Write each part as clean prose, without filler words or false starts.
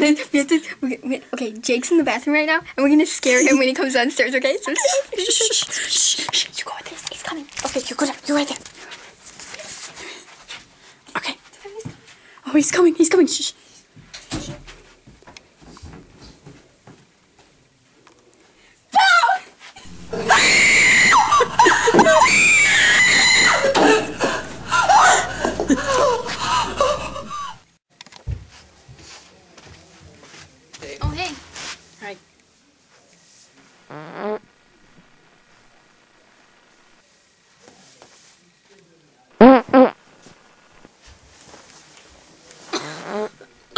Okay, Jake's in the bathroom right now, and we're gonna scare him when he comes downstairs, okay? So, shh, you go with this, he's coming. Okay, you go down, you're right there. Okay. Oh, he's coming, shh. Oh, hey. Hi.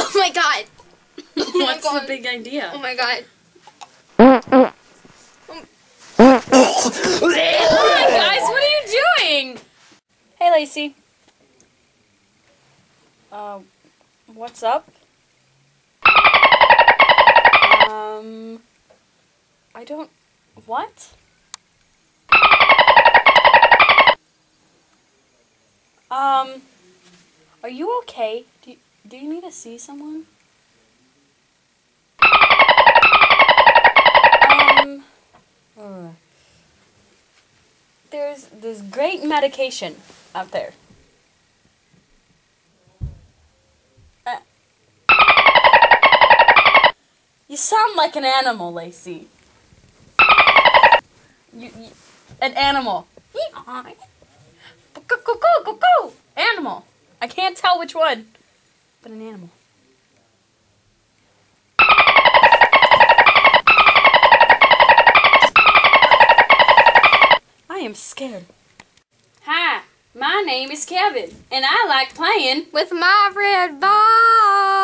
Oh my god. What's the big idea? Oh my god. Come on, guys, what are you doing? Hey, Lacey. What's up? I don't... What? Are you okay? Do you need to see someone? There's great medication out there. You sound like an animal, Lacey. An animal. Go. Animal. I can't tell which one, but an animal. I am scared. Hi, my name is Kevin, and I like playing With my red ball.